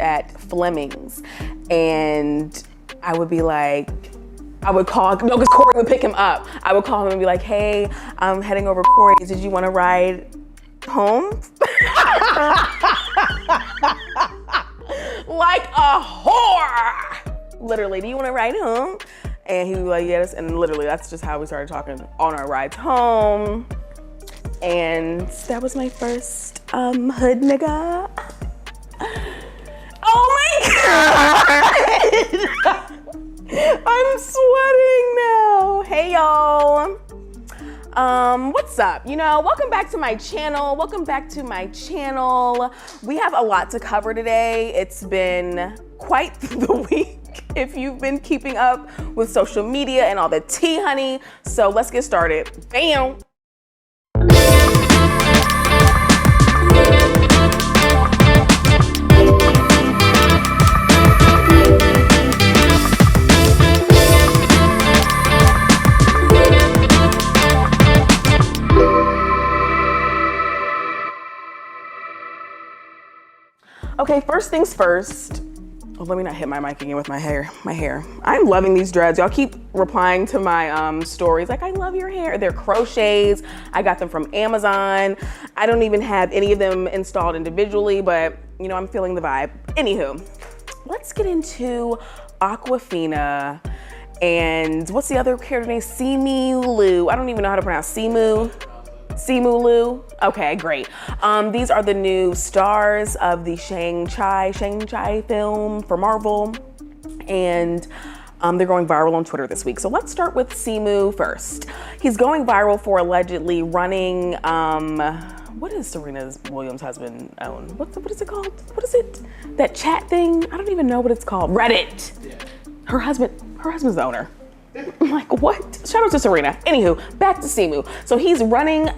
at Fleming's, and I would be like, I would call, no, because Corey would pick him up. I would call him and be like, hey, I'm heading over to Corey's. Did you want to ride home? Like a whore. Literally, do you want to ride home? And he was like, yes. And literally, that's just how we started talking on our rides home. And that was my first hood nigga. Oh my God. I'm sweating now. Hey y'all. What's up? Welcome back to my channel. We have a lot to cover today. It's been quite the week if you've been keeping up with social media and all the tea, honey. So let's get started. Bam. Okay, first things first. Oh, let me not hit my mic again with my hair. I'm loving these dreads. Y'all keep replying to my stories like, I love your hair. They're crochets. I got them from Amazon. I don't even have any of them installed individually, but I'm feeling the vibe. Anywho, let's get into Awkwafina and what's the other character name? Simu. I don't even know how to pronounce Simu. Simu. Okay, great. These are the new stars of the Shang-Chi film for Marvel, and they're going viral on Twitter this week. So let's start with Simu first. He's going viral for allegedly running, what does Serena Williams' husband own? What is it called? What is it? That chat thing? I don't even know what it's called. Reddit. Yeah. Her husband's the owner. I'm like, what? Shout out to Serena. Anywho, back to Simu. So he's running,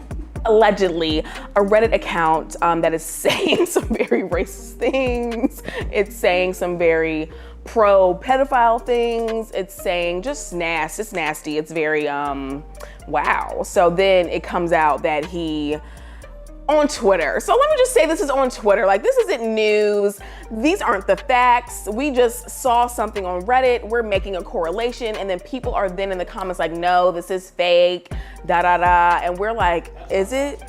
allegedly, a Reddit account that is saying some very racist things. It's saying some very pro-pedophile things. It's saying just nasty. It's nasty. It's very, wow. So then it comes out that he, on Twitter. So let me just say this is on Twitter. Like, this isn't news. These aren't the facts. We just saw something on Reddit. We're making a correlation, and then people are then in the comments like, no, this is fake, And we're like, is it?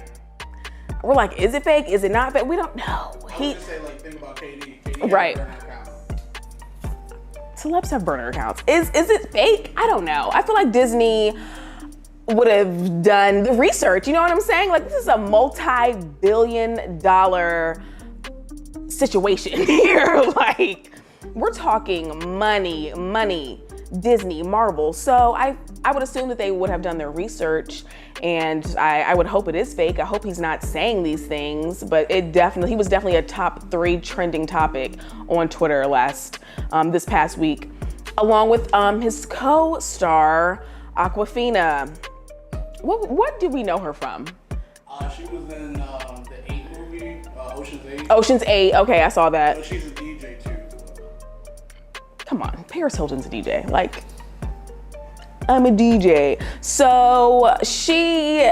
We're like, is it fake? Is it not fake? We don't know. Just say, like, think about KD. Right. Celebs have burner accounts. Is it fake? I don't know. I feel like Disney would have done the research. You know what I'm saying? Like, this is a multi-billion-dollar situation here. Like, we're talking money, Disney, Marvel. So I would assume that they would have done their research, and I would hope it is fake. I hope he's not saying these things, but he was definitely a top 3 trending topic on Twitter this past week, along with his co-star, Awkwafina. What did we know her from? She was in the 8 movie, Ocean's 8. Ocean's 8, okay, I saw that. So she's a DJ too. Come on, Paris Hilton's a DJ. Like, I'm a DJ. So she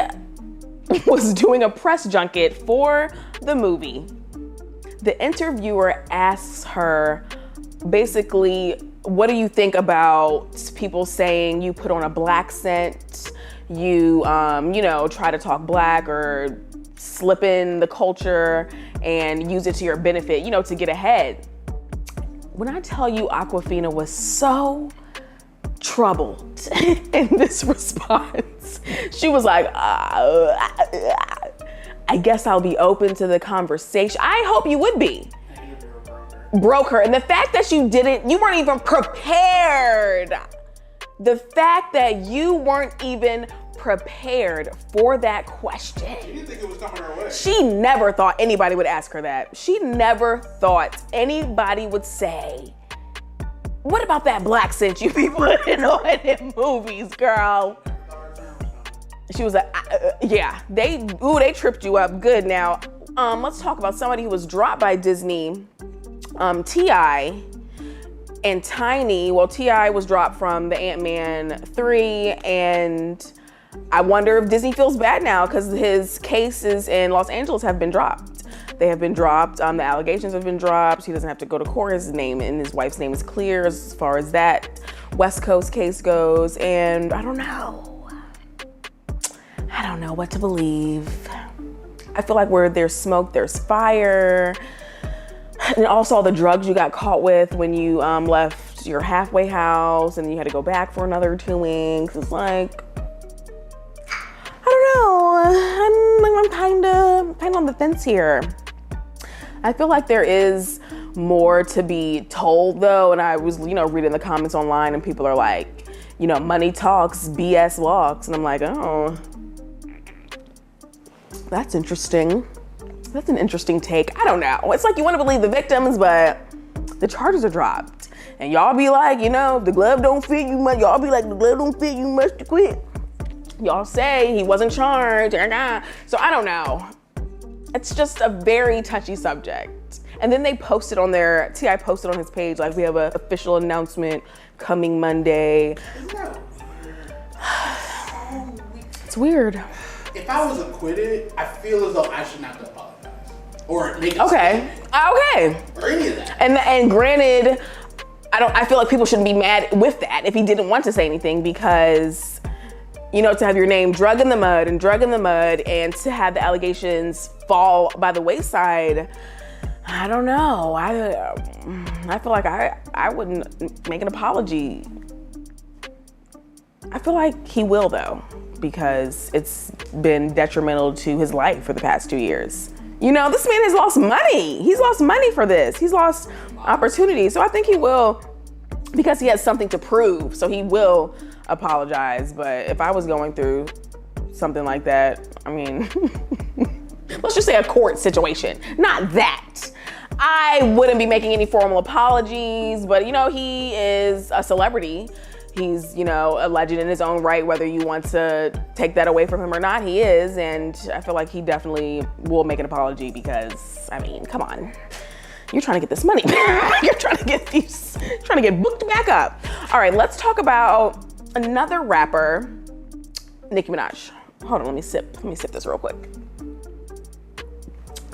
was doing a press junket for the movie. The interviewer asks her, basically, what do you think about people saying you put on a black scent? You, try to talk black or slip in the culture and use it to your benefit, to get ahead. When I tell you Awkwafina was so troubled in this response, she was like, I guess I'll be open to the conversation. I hope you would be. Broke her. And the fact that you weren't even prepared. The fact that you weren't even prepared for that question. She didn't think it was coming her way. She never thought anybody would ask her that. She never thought anybody would say, what about that black scent you be putting on in movies, girl? She was like, yeah, they tripped you up good. Now, let's talk about somebody who was dropped by Disney, T.I. and Tiny. Well, T.I. was dropped from the Ant-Man 3, and I wonder if Disney feels bad now because his cases in Los Angeles have been dropped. They have been dropped. The allegations have been dropped. He doesn't have to go to court. His name and his wife's name is clear as far as that West Coast case goes. And I don't know. I don't know what to believe. I feel like where there's smoke, there's fire. And also all the drugs you got caught with when you left your halfway house and you had to go back for another 2 weeks. It's like, I don't know. I'm kind of on the fence here. I feel like there is more to be told though. And I was, reading the comments online and people are like, money talks, BS walks. And I'm like, oh, that's interesting. That's an interesting take. I don't know. It's like you want to believe the victims, but the charges are dropped. And y'all be like, the glove don't fit you much. Y'all be like, the glove don't fit you much to quit. Y'all say he wasn't charged. So I don't know. It's just a very touchy subject. And then they posted on T.I. posted on his page, like, we have an official announcement coming Monday. Isn't that weird? It's weird. If I was acquitted, I feel as though I shouldn't have to apologize. Or make a Okay. Or any of that. And granted, I feel like people shouldn't be mad with that if he didn't want to say anything because, to have your name drug in the mud and to have the allegations fall by the wayside, I don't know. I feel like I wouldn't make an apology. I feel like he will though, because it's been detrimental to his life for the past 2 years. This man has lost money. He's lost money for this. He's lost opportunity. So I think he will, because he has something to prove. So he will apologize. But if I was going through something like that, I mean, let's just say a court situation, not that. I wouldn't be making any formal apologies, but he is a celebrity. He's, a legend in his own right, whether you want to take that away from him or not, he is. And I feel like he definitely will make an apology because, come on. You're trying to get this money back. You're trying to get booked back up. All right, let's talk about another rapper, Nicki Minaj. Hold on, let me sip this real quick.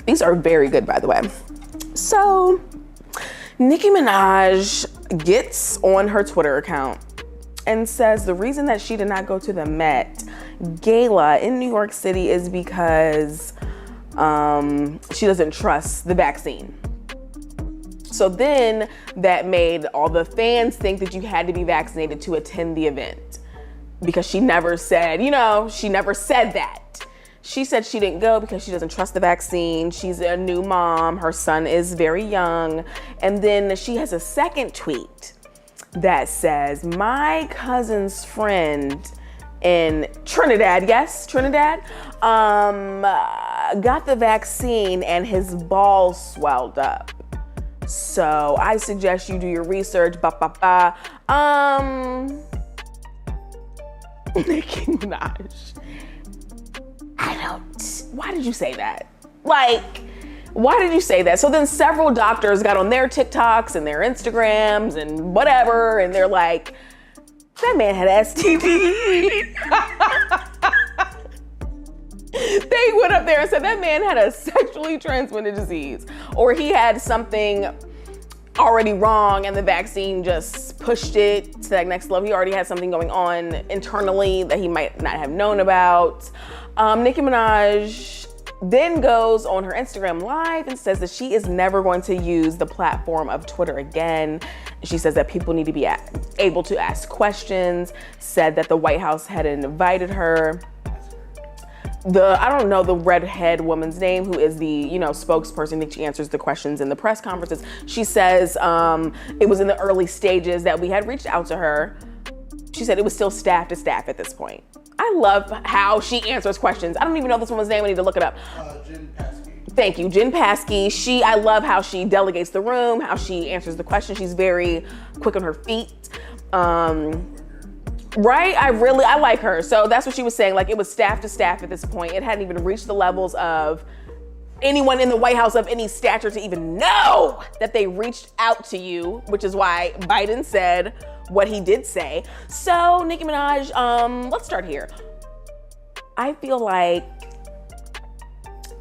These are very good, by the way. So, Nicki Minaj gets on her Twitter account and says the reason that she did not go to the Met Gala in New York City is because she doesn't trust the vaccine. So then that made all the fans think that you had to be vaccinated to attend the event, because she never said that. She said she didn't go because she doesn't trust the vaccine. She's a new mom. Her son is very young. And then she has a second tweet that says, my cousin's friend in Trinidad, got the vaccine and his balls swelled up. So I suggest you do your research, Nicki Minaj. Why did you say that? Why did you say that? So then several doctors got on their TikToks and their Instagrams and whatever, and they're like, that man had STD. They went up there and said that man had a sexually transmitted disease, or he had something already wrong and the vaccine just pushed it to that next level. He already had something going on internally that he might not have known about. Nicki Minaj then goes on her Instagram Live and says that she is never going to use the platform of Twitter again. She says that people need to be able to ask questions, said that the White House had invited her. I don't know the redhead woman's name, who is the, spokesperson that she answers the questions in the press conferences. She says it was in the early stages that we had reached out to her. She said it was still staff to staff at this point. I love how she answers questions. I don't even know this woman's name. I need to look it up. Jen Paskey. Thank you, Jen Paskey. I love how she delegates the room, how she answers the question. She's very quick on her feet. Right? I like her. So that's what she was saying. Like, it was staff to staff at this point. It hadn't even reached the levels of anyone in the White House of any stature to even know that they reached out to you, which is why Biden said what he did say. So Nicki Minaj, let's start here. I feel like,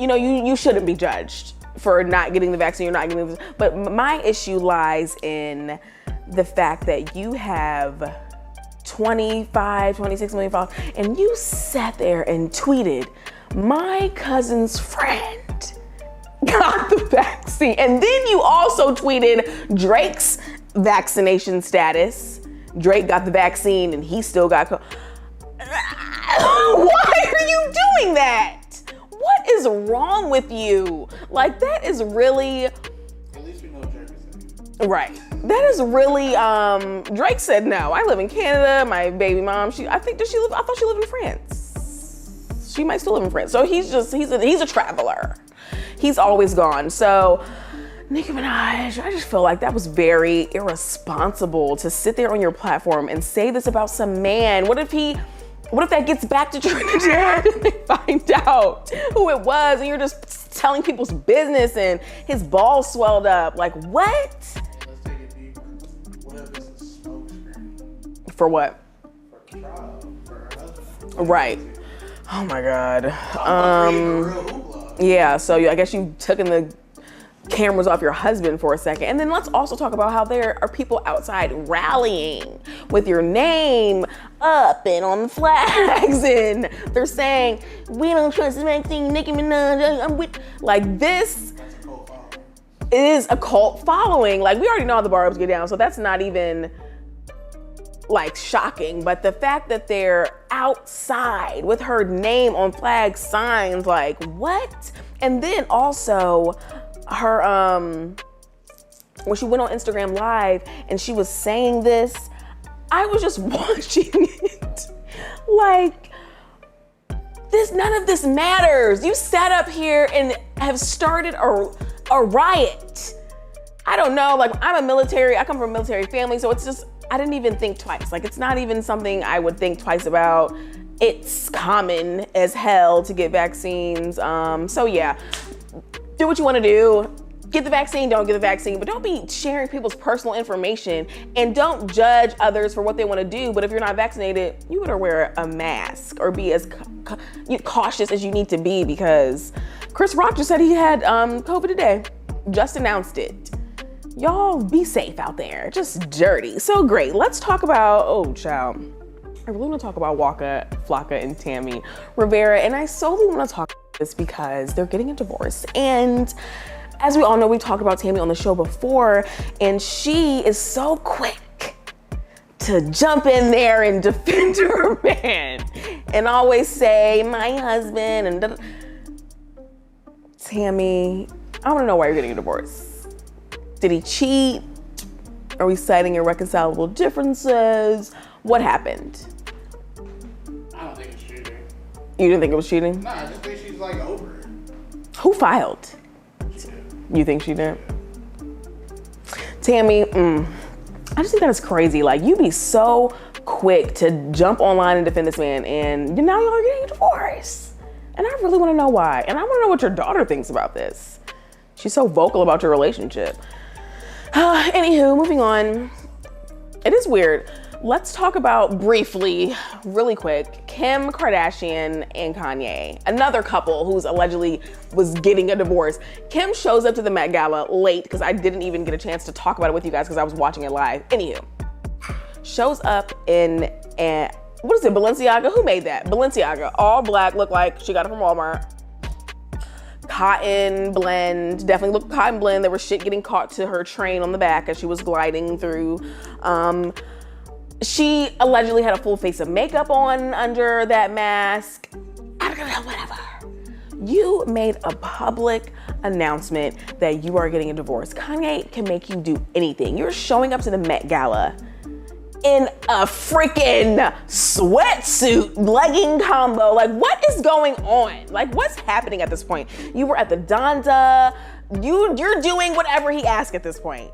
you shouldn't be judged for not getting the vaccine or not getting the, but my issue lies in the fact that you have 26 million followers, and you sat there and tweeted, my cousin's friend got the vaccine. And then you also tweeted Drake's vaccination status. Drake got the vaccine and he still got Why are you doing that? What is wrong with you? Like, that is really... At least we know Drake is safe. Right. That is really, Drake said no. I live in Canada. My baby mom, I thought she lived in France. She might still live in France. So he's a traveler. He's always gone. So Nicki Minaj, I just feel like that was very irresponsible to sit there on your platform and say this about some man. What if that gets back to Trinidad and they find out who it was and you're just telling people's business and his balls swelled up? Like, what? Let's take it deeper. What if it's a smoke screen? For what? For trial, for her husband. Right. Oh my God. Real hoopla. Yeah, so I guess you took in the cameras off your husband for a second. And then let's also talk about how there are people outside rallying with your name up and on the flags, and they're saying, we don't trust the vaccine, Nicki Minaj, I'm with, like this. That's a cult following. It is a cult following. Like, we already know how the barbs get down, so that's not even like shocking. But the fact that they're outside with her name on flag signs, like, what? And then also her, when she went on Instagram Live and she was saying this, I was just watching it. Like, none of this matters. You sat up here and have started a riot. I don't know, like, I come from a military family, so it's just, I didn't even think twice. Like, it's not even something I would think twice about. It's common as hell to get vaccines. So yeah, do what you wanna do. Get the vaccine, don't get the vaccine, but don't be sharing people's personal information, and don't judge others for what they wanna do. But if you're not vaccinated, you better wear a mask or be as cautious as you need to be, because Chris Rock just said he had COVID today, just announced it. Y'all be safe out there, just dirty. So great, let's talk about, oh child. I really wanna talk about Waka Flocka and Tammy Rivera, and I solely wanna talk about this because they're getting a divorce. And as we all know, we've talked about Tammy on the show before, and she is so quick to jump in there and defend her man and always say, my husband, and Tammy, I wanna know why you're getting a divorce. Did he cheat? Are we citing irreconcilable differences? What happened? I don't think it's cheating. You didn't think it was cheating? Nah, I just think she's like over it. Who filed? She did. You think she did? Tammy, I just think that is crazy. Like, you be so quick to jump online and defend this man, and now y'all are getting a divorce. And I really wanna know why. And I wanna know what your daughter thinks about this. She's so vocal about your relationship. Anywho, moving on. It is weird. Let's talk about briefly, really quick, Kim Kardashian and Kanye, another couple who's allegedly was getting a divorce. Kim shows up to the Met Gala late because I didn't even get a chance to talk about it with you guys because I was watching it live. Anywho, shows up in, what is it, Balenciaga? Who made that? Balenciaga, all black, looked like she got it from Walmart. Cotton blend, definitely looked cotton blend. There was shit getting caught to her train on the back as she was gliding through. She allegedly had a full face of makeup on under that mask. I don't know, whatever. You made a public announcement that you are getting a divorce. Kanye can make you do anything. You're showing up to the Met Gala in a freaking sweatsuit, legging combo. Like, what is going on? Like, what's happening at this point? You were at the Donda. You're doing whatever he asked at this point.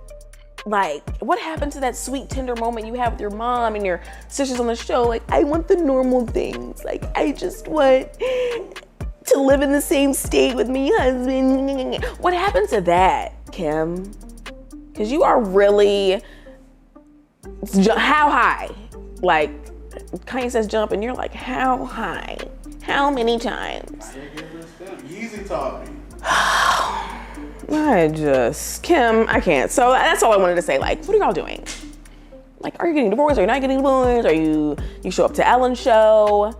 Like, what happened to that sweet, tender moment you have with your mom and your sisters on the show? Like, I want the normal things. Like, I just want to live in the same state with my husband. What happened to that, Kim? Because you are really, how high? Like, Kanye says jump and you're like, how high? How many times? Yeezy taught me. Kim, I can't. So that's all I wanted to say. Like, what are y'all doing? Like, are you getting divorced? Are you not getting divorced? Are you show up to Ellen's show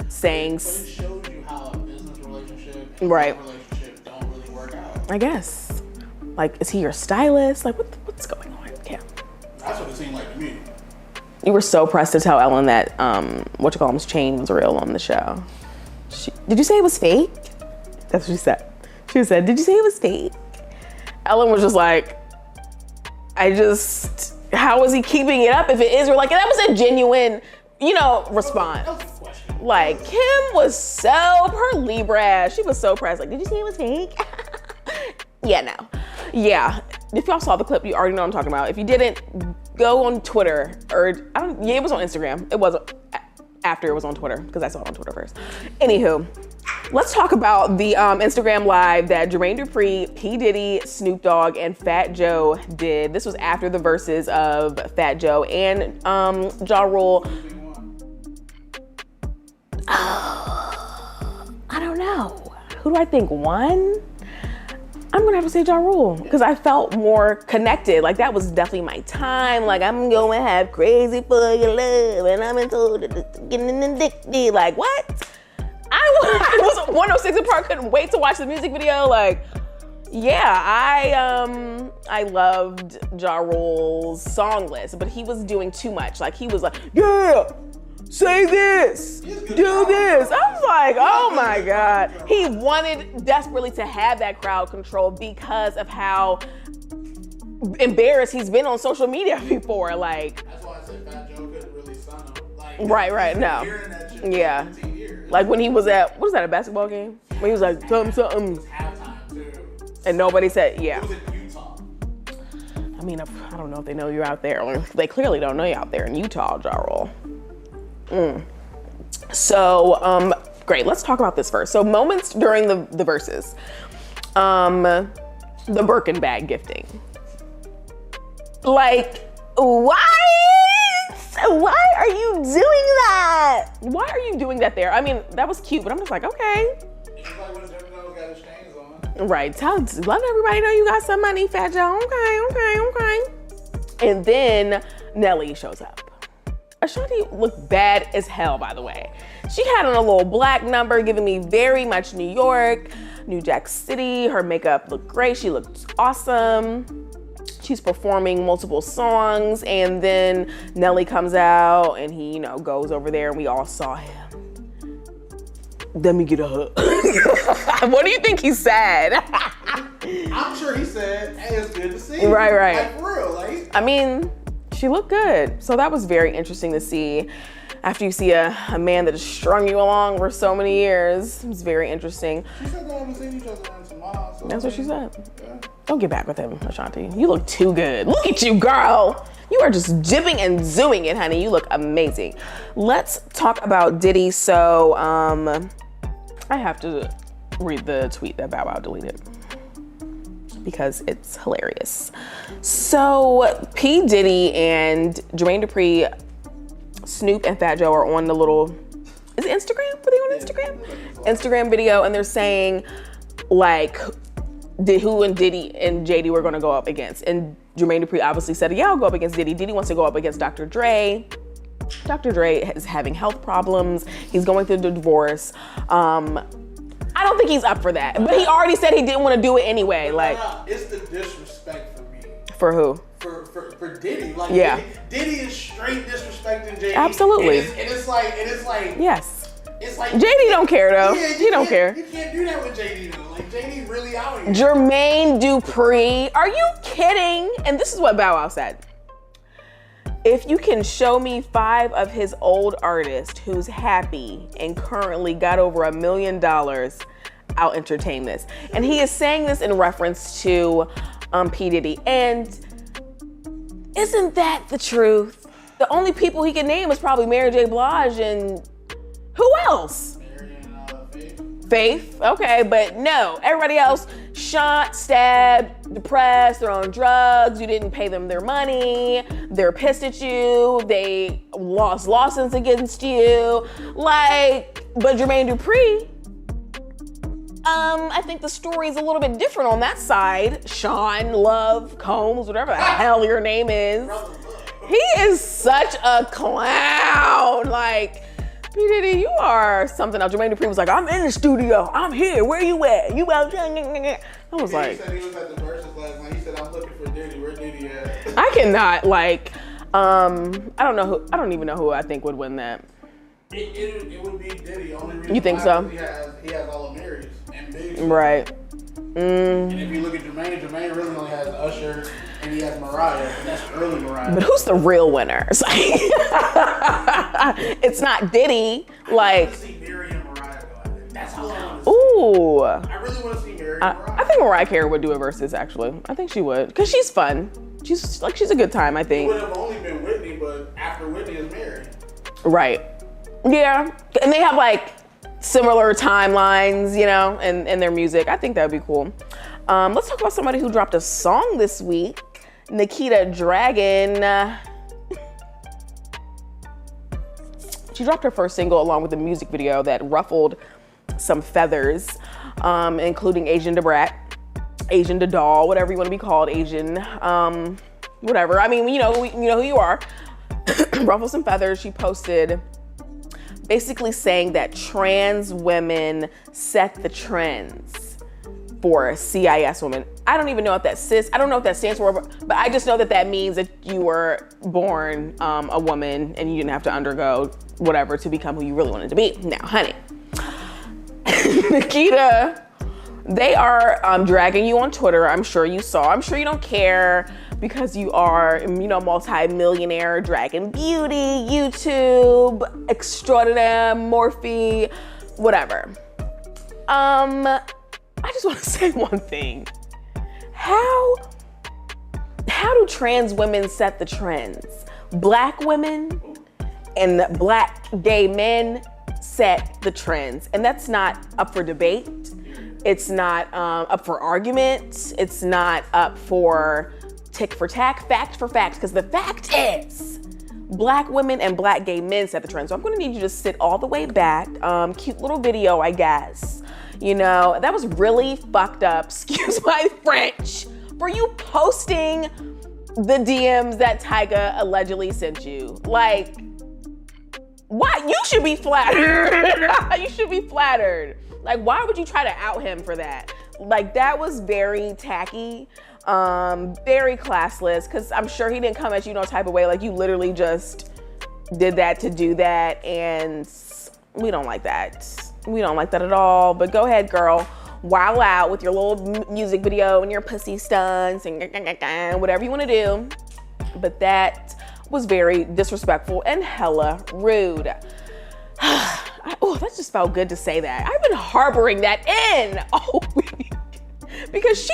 saying... But it shows you how a business relationship and right. a relationship don't really work out. I guess. Like, is he your stylist? Like, what's going on, Kim? That's what it seemed like to me. You were so pressed to tell Ellen that, whatchamacallit's chain was real on the show. Did you say it was fake? That's what she said. She said, did you say it was fake? Ellen was just like, how is he keeping it up if it is? Or like, that was a genuine, response. That was a question. Like, Kim was her Libra, she was so pressed. Like, did you say it was fake? Yeah, no. Yeah, if y'all saw the clip, you already know what I'm talking about. If you didn't, go on Twitter, it was on Instagram. It wasn't after it was on Twitter, because I saw it on Twitter first. Anywho, let's talk about the Instagram live that Jermaine Dupri, P. Diddy, Snoop Dogg, and Fat Joe did. This was after the verses of Fat Joe and Ja Rule. I don't know. Who do I think won? I'm gonna have to say Ja Rule, because I felt more connected. Like, that was definitely my time. Like, I'm gonna have crazy for your love, and I'm into getting addicted. Like, what? I was 106 in Park, couldn't wait to watch the music video. Like, yeah, I loved Ja Rule's song list, but he was doing too much. Like, he was like, yeah, say this, do this. I was like, oh my God. He wanted desperately to have that crowd control because of how embarrassed he's been on social media before. Like, that's why I said Fat Joe couldn't really son him. Like, right, no. Hearing that shit Yeah. for 15 years. Like when he was at, what was that, a basketball game? When he was like, something. Halftime too. And nobody said, yeah. It was in Utah. I mean, I don't know if they know you're out there. Or they clearly don't know you out there in Utah, Ja Rule. So, great, let's talk about this first. So, moments during the verses. The Birkin bag gifting. Like, why are you doing that? Why are you doing that there? I mean, that was cute, but I'm just like, okay. It's like when Jim Jones got his chains on. Right, let everybody know you got some money, Fat Joe. Okay. And then Nelly shows up. Ashanti looked bad as hell, by the way. She had on a little black number, giving me very much New York, New Jack City. Her makeup looked great. She looked awesome. She's performing multiple songs, and then Nelly comes out, and he, goes over there, and we all saw him. Let me get a hug. What do you think he said? I'm sure he said, hey, it's good to see you. Right. Like, for real, like. I mean, she looked good. So that was very interesting to see. After you see a man that has strung you along for so many years, it was very interesting. She said they haven't seen each other in some miles. So that's what she said. Yeah. Don't get back with him, Ashanti. You look too good. Look at you, girl. You are just jibbing and zooming it, honey. You look amazing. Let's talk about Diddy. So, I have to read the tweet that Bow Wow deleted because it's hilarious. So, P. Diddy and Jermaine Dupri, Snoop and Fat Joe are on the little, is it Instagram? Were they on Instagram? Instagram video, and they're saying, like, who and Diddy and JD were gonna go up against. And Jermaine Dupri obviously said, yeah, I'll go up against Diddy. Diddy wants to go up against Dr. Dre. Dr. Dre is having health problems. He's going through the divorce. I don't think he's up for that. But he already said he didn't want to do it anyway. Like, it's the disrespect for me. For who? For Diddy. Like, yeah. Diddy is straight disrespecting JD. Absolutely. And it's like. Yes. It's like JD don't care though. Yeah, he don't care. You can't do that with JD though. Like, JD really out here. Jermaine Dupri, are you kidding? And this is what Bow Wow said. If you can show me 5 of his old artists who's happy and currently got over $1 million, I'll entertain this. And he is saying this in reference to P. Diddy. And isn't that the truth? The only people he can name is probably Mary J. Blige and who else? Mary and Faith, okay, but no, everybody else shot, stabbed, depressed, they're on drugs, you didn't pay them their money, they're pissed at you, they lost lawsuits against you, like, but Jermaine Dupri, I think the story is a little bit different on that side. Sean Love Combs, whatever the hell your name is. He is such a clown. Like, P. Diddy, you are something else. Jermaine Dupri was like, I'm in the studio. I'm here. Where you at? You out there? I was like, he said he was at the verses last night. He said, I'm looking for Diddy. Where Diddy at? I cannot, like, I don't even know who I think would win that. It would be Diddy. Only reason You think so? He has all the Marys and Biggs. Right. And if you look at Jermaine really only has Usher and he has Mariah, and that's early Mariah. But who's the real winner? It's, like, it's not Diddy. Like, I want to see Mary and Mariah go at it. That's how I want to see. Ooh. I really want to see Mary and Mariah. I think Mariah Carey would do a versus, actually. I think she would. Because she's fun. She's a good time, I It think. would have only been Whitney, but after Whitney is Mary. Right. Yeah. And they have, like, similar timelines, you know, and their music. I think that would be cool. Let's talk about somebody who dropped a song this week. Nikita Dragon. She dropped her first single along with a music video that ruffled some feathers, including Asian Brat, Asian Doll, whatever you want to be called, Asian, whatever. I mean, you know who you are. Ruffled some feathers. She posted basically saying that trans women set the trends for CIS women. I don't even know if that I don't know what that stands for, but I just know that that means that you were born a woman and you didn't have to undergo whatever to become who you really wanted to be. Now, honey, Nikita, they are dragging you on Twitter. I'm sure you saw. I'm sure you don't care because you are, you know, multi-millionaire, dragon beauty, YouTube, extraordinaire, Morphe, whatever. I just want to say one thing. How do trans women set the trends? Black women and black gay men set the trends, and that's not up for debate. It's not up for argument. It's not up for tick for tack, fact for fact, because the fact is black women and black gay men set the trend. So I'm gonna need you to sit all the way back. Cute little video, I guess. You know, that was really fucked up, excuse my French, for you posting the DMs that Tyga allegedly sent you. Like, why? You should be flattered. You should be flattered. Like, why would you try to out him for that? Like, that was very tacky, very classless, because I'm sure he didn't come at you no type of way. Like, you literally just did that to do that, and we don't like that. We don't like that at all. But go ahead, girl. Wow out with your little music video and your pussy stunts and whatever you want to do. But that was very disrespectful and hella rude. Oh, that just felt good to say that. I've been harboring that in all week because she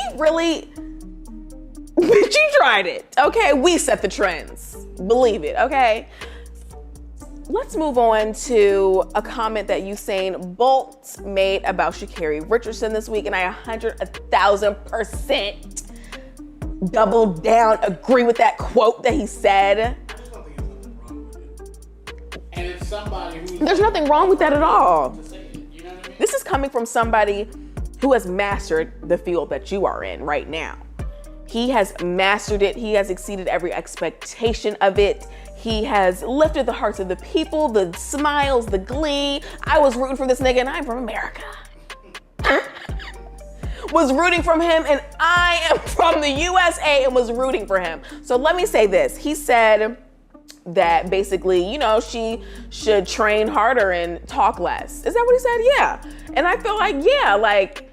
tried it. Okay, we set the trends. Believe it, okay? Let's move on to a comment that Usain Bolt made about Sha'Carri Richardson this week, and I 1,000% double down, agree with that quote that he said. I just don't think there's nothing wrong with it. And it's somebody who's... There's nothing wrong with that at all. To say it, you know what I mean? This is coming from somebody who has mastered the field that you are in right now. He has mastered it. He has exceeded every expectation of it. He has lifted the hearts of the people, the smiles, the glee. I was rooting for this nigga and I'm from America. Was rooting for him and I am from the USA and was rooting for him. So let me say this. He said that basically, you know, she should train harder and talk less. Is that what he said? Yeah. And I feel like, yeah, like,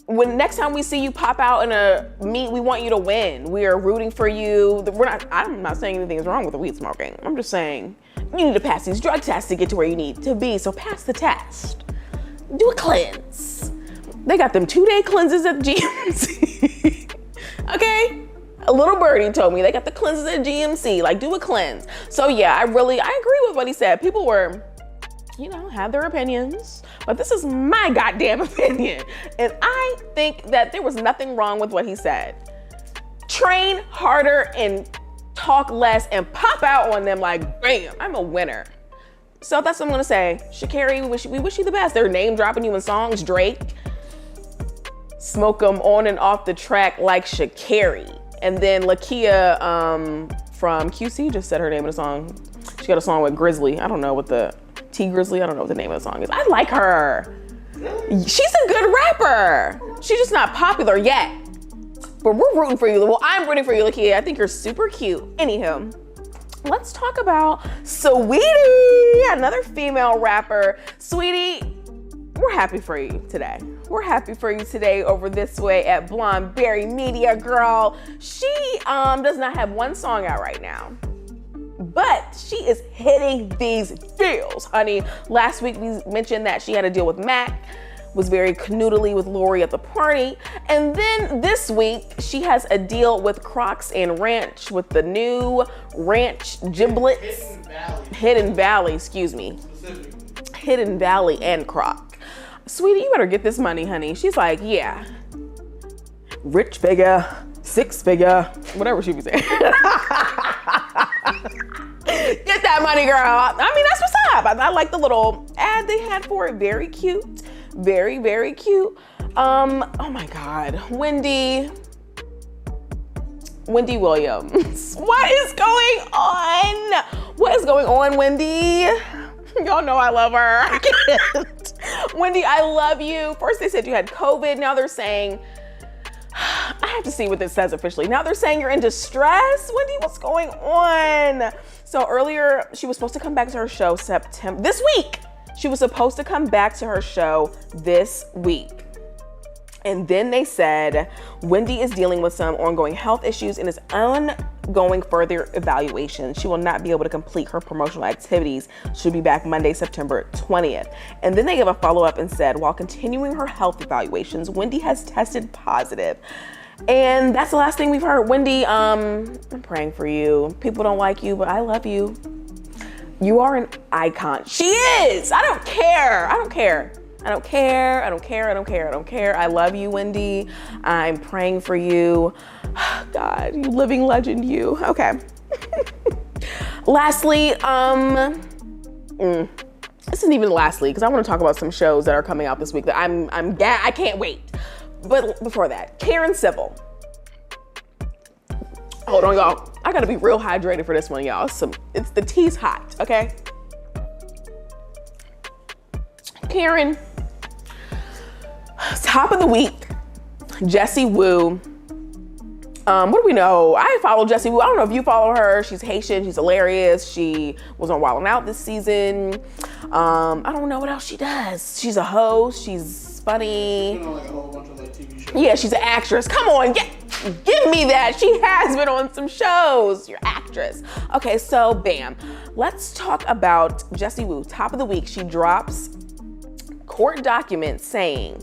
when next time we see you pop out in a meet, we want you to win. We are rooting for you. I'm not saying anything is wrong with the weed smoking. I'm just saying you need to pass these drug tests to get to where you need to be. So pass the test. Do a cleanse. They got them 2-day cleanses at GMC. Okay? A little birdie told me they got the cleanses at GMC. Like, do a cleanse. So yeah, I agree with what he said. People were, you know, have their opinions, but this is my goddamn opinion. And I think that there was nothing wrong with what he said. Train harder and talk less and pop out on them like, bam, I'm a winner. So that's what I'm gonna say. Sha'Carri, we wish you the best. They're name dropping you in songs. Drake, Smoke 'em on and off the track like Sha'Carri. And then Lakia from QC just said her name in a song. She got a song with Grizzly. I don't know what the Grizzly. I don't know what the name of the song is. I like her. She's a good rapper. She's just not popular yet. But we're rooting for you. Well, I'm rooting for you, Lakia. I think you're super cute. Anywho, let's talk about Saweetie, another female rapper. Sweetie, we're happy for you today. We're happy for you today over this way at Blonde Berry Media, girl. She does not have one song out right now, but she is hitting these deals, honey. Last week we mentioned that she had a deal with Mac, was very canoodly with Lori at the party. And then this week, she has a deal with Crocs and Ranch with the new Ranch Giblets. Hidden Valley, excuse me. Hidden Valley and Croc. Sweetie, you better get this money, honey. She's like, yeah. Rich figure, six figure, whatever she be saying. Get that money, girl. I mean, that's what's up. I like the little ad they had for it. Very cute. Very, very cute. Oh my God. Wendy Williams. What is going on? What is going on, Wendy? Y'all know I love her. I can't. Wendy, I love you. First they said you had COVID. Now they're saying, I have to see what this says officially. Now they're saying you're in distress. Wendy, what's going on? So earlier, she was supposed to come back to her show this week. She was supposed to come back to her show this week. And then they said, Wendy is dealing with some ongoing health issues and is undergoing further evaluation. She will not be able to complete her promotional activities. She'll be back Monday, September 20th. And then they gave a follow-up and said, while continuing her health evaluations, Wendy has tested positive. And that's the last thing we've heard. Wendy, I'm praying for you. People don't like you, but I love you. You are an icon. She is. I don't care. I love you, Wendy. I'm praying for you. God, you living legend, you. Okay. Lastly, this isn't even lastly, because I want to talk about some shows that are coming out this week that I can't wait. But before that, Karen Civil. Hold on, y'all. I gotta be real hydrated for this one, y'all. It's the tea's hot, okay? Karen, top of the week, Jessie Woo. What do we know? I follow Jessie Woo. I don't know if you follow her. She's Haitian. She's hilarious. She was on Wild 'N Out this season. I don't know what else she does. She's a host. She's funny. You know, like a whole bunch of like TV shows. Yeah, she's an actress. Come on, give me that. She has been on some shows. You're actress. Okay, so bam. Let's talk about Jessie Woo. Top of the week, she drops court documents saying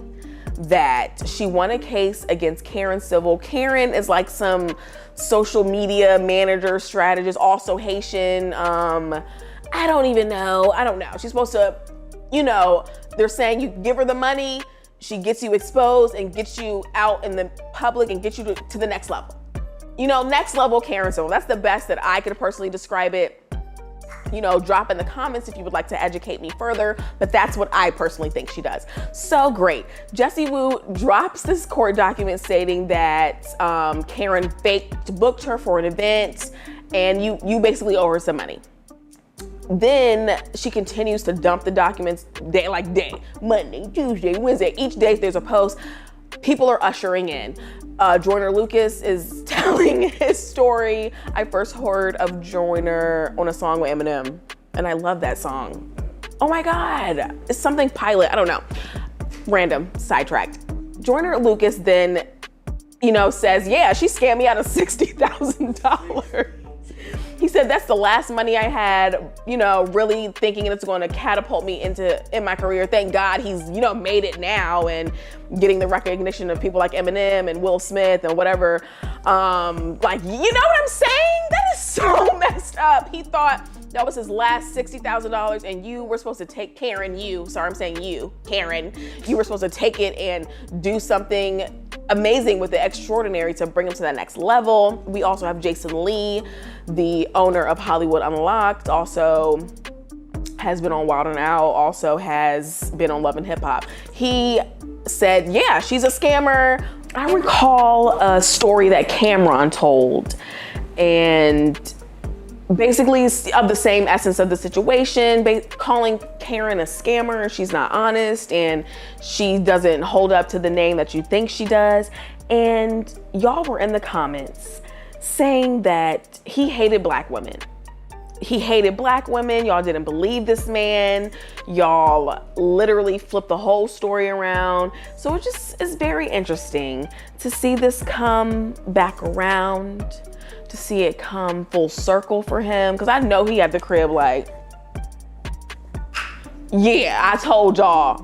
that she won a case against Karen Civil. Karen is like some social media manager, strategist, also Haitian. I don't even know. I don't know. She's supposed to, they're saying you give her the money, she gets you exposed and gets you out in the public and gets you to the next level. Next level Karen Civil. That's the best that I could personally describe it. Drop in the comments if you would like to educate me further, but that's what I personally think she does. So great. Jessie Woo drops this court document stating that Karen booked her for an event and you basically owe her some money. Then she continues to dump the documents day, Monday, Tuesday, Wednesday. Each day there's a post. People are ushering in. Joyner Lucas is telling his story. I first heard of Joyner on a song with Eminem, and I love that song. Oh my God, it's something Pilot, I don't know. Random, sidetracked. Joyner Lucas then, says, yeah, she scammed me out of $60,000. He said, that's the last money I had, really thinking it's going to catapult me in my career. Thank God he's, made it now and getting the recognition of people like Eminem and Will Smith and whatever. You know what I'm saying? That is so messed up. He thought that was his last $60,000 and you were supposed to take Karen, you were supposed to take it and do something amazing with the extraordinary to bring him to that next level. We also have Jason Lee, the owner of Hollywood Unlocked, also has been on Wild 'N Out, also has been on Love and Hip Hop. He said, yeah, she's a scammer. I recall a story that Cameron told, and basically of the same essence of the situation, calling Karen a scammer, and she's not honest, and she doesn't hold up to the name that you think she does. And y'all were in the comments saying that he hated black women. He hated black women. Y'all didn't believe this man. Y'all literally flipped the whole story around. So it just is very interesting to see this come back around, to see it come full circle for him. Cause I know he had the crib like, yeah, I told y'all.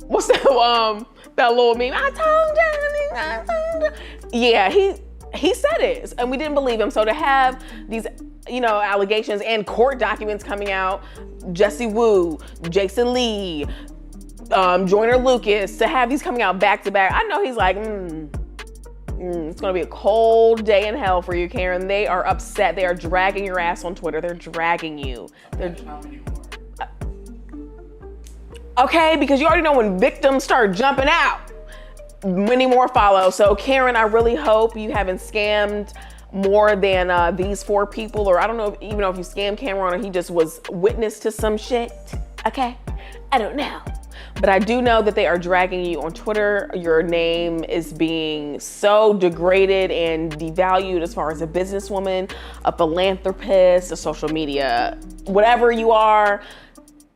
What's that little meme? I told you. Yeah, he said it, and we didn't believe him. So to have these, allegations and court documents coming out, Jesse Wu, Jason Lee, Joyner Lucas, to have these coming out back to back, I know he's like, it's gonna be a cold day in hell for you, Karen. They are upset. They are dragging your ass on Twitter. They're dragging you. Okay, because you already know when victims start jumping out, many more follow. So Karen, I really hope you haven't scammed more than these 4 people, or I don't know even know if you scammed Cameron or he just was witness to some shit. Okay, I don't know. But I do know that they are dragging you on Twitter. Your name is being so degraded and devalued as far as a businesswoman, a philanthropist, a social media, whatever you are.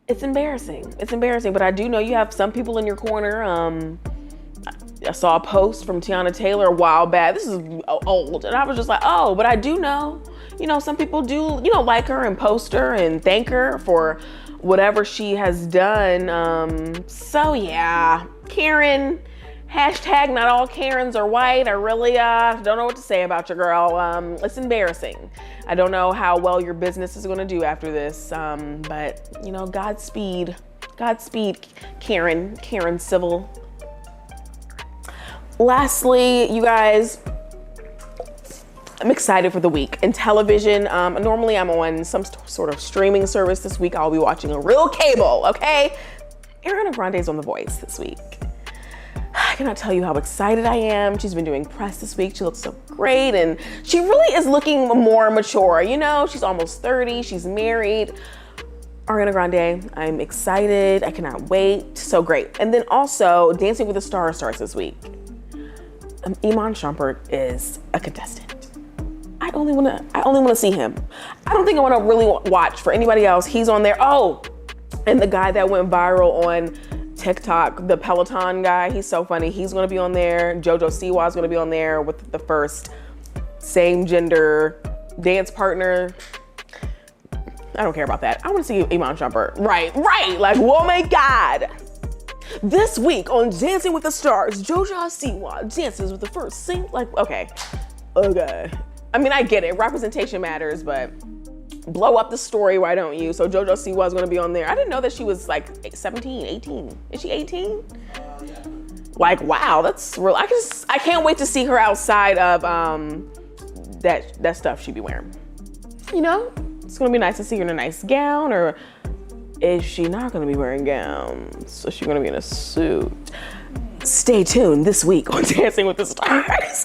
It's embarrassing. It's embarrassing. But I do know you have some people in your corner. I saw a post from Tiana Taylor a while back. This is old. And I was just like, oh, but I do know, some people do, like her and post her and thank her for whatever she has done. So yeah, Karen, hashtag not all Karens are white. I really don't know what to say about your girl. It's embarrassing. I don't know how well your business is gonna do after this. But Godspeed, Karen Civil. Lastly, you guys, I'm excited for the week. In television, normally I'm on some sort of streaming service. This week I'll be watching a real cable, okay? Ariana Grande's on The Voice this week. I cannot tell you how excited I am. She's been doing press this week. She looks so great, and she really is looking more mature. She's almost 30, she's married. Ariana Grande, I'm excited. I cannot wait. So great. And then also, Dancing with the Stars starts this week. Iman Shumpert is a contestant. I only want to see him. I don't think I want to really watch for anybody else. He's on there. Oh, and the guy that went viral on TikTok, the Peloton guy, he's so funny. He's going to be on there. JoJo Siwa is going to be on there with the first same gender dance partner. I don't care about that. I want to see Iman Shumpert. Right. Like, oh my God. This week on Dancing with the Stars, JoJo Siwa dances with the first okay. I mean, I get it. Representation matters, but blow up the story, why don't you? So JoJo Siwa is going to be on there. I didn't know that she was like 17, 18. Is she 18? Yeah. Like, wow, that's real. I can't wait to see her outside of that stuff she be wearing. It's going to be nice to see her in a nice gown, or is she not going to be wearing gowns? So she's going to be in a suit. Stay tuned this week on Dancing with the Stars.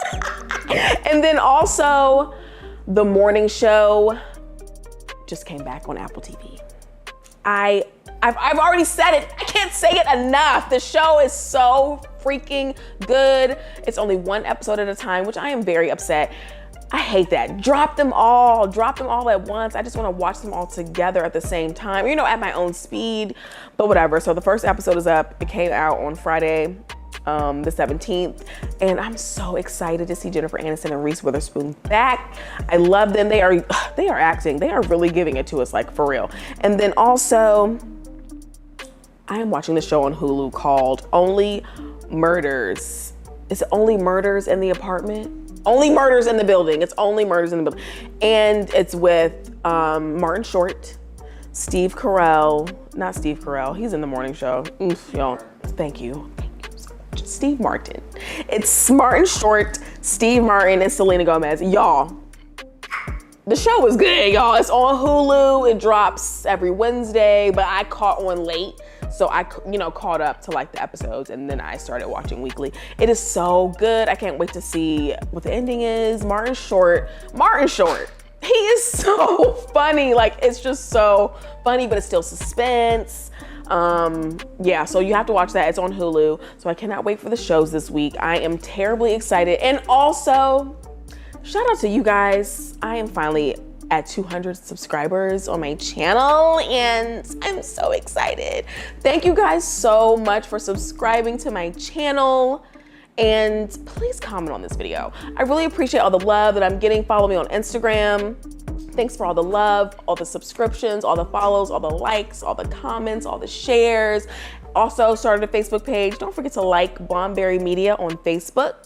And then also, the morning show just came back on Apple TV. I've already said it. I can't say it enough. The show is so freaking good. It's only 1 episode at a time, which I am very upset. I hate that. Drop them all at once. I just want to watch them all together at the same time, at my own speed, but whatever. So the first episode is up. It came out on Friday, the 17th, and I'm so excited to see Jennifer Aniston and Reese Witherspoon back. I love them. They are acting. They are really giving it to us, like, for real. And then also, I am watching the show on Hulu called Only Murders. Is it Only Murders in the Apartment? Only Murders in the Building. It's Only Murders in the Building. And it's with Martin Short, Steve Carell. Not Steve Carell. He's in the morning show. Y'all, thank you so much. Steve Martin. It's Martin Short, Steve Martin, and Selena Gomez. Y'all, the show is good, y'all. It's on Hulu. It drops every Wednesday, but I caught on late. So I, caught up to like the episodes and then I started watching weekly. It is so good. I can't wait to see what the ending is. Martin Short, he is so funny. Like, it's just so funny, but it's still suspense. Yeah, so you have to watch that. It's on Hulu. So I cannot wait for the shows this week. I am terribly excited. And also, shout out to you guys. I am finally at 200 subscribers on my channel and I'm so excited. Thank you guys so much for subscribing to my channel and please comment on this video. I really appreciate all the love that I'm getting. Follow me on Instagram. Thanks for all the love, all the subscriptions, all the follows, all the likes, all the comments, all the shares. Also started a Facebook page. Don't forget to like Blondeberry Media on Facebook.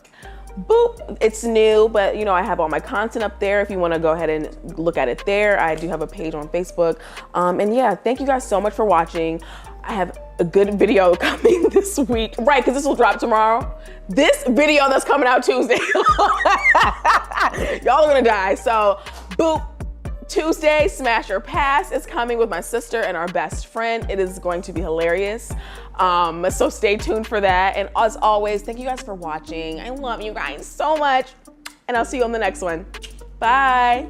Boop, it's new, but I have all my content up there if you want to go ahead and look at it there. I do have a page on Facebook. And yeah, thank you guys so much for watching. I have a good video coming this week, right? Because this will drop tomorrow. This video that's coming out Tuesday. Y'all are gonna die. So, boop. Tuesday, Smash or Pass is coming with my sister and our best friend. It is going to be hilarious. So stay tuned for that. And as always, thank you guys for watching. I love you guys so much. And I'll see you on the next one. Bye.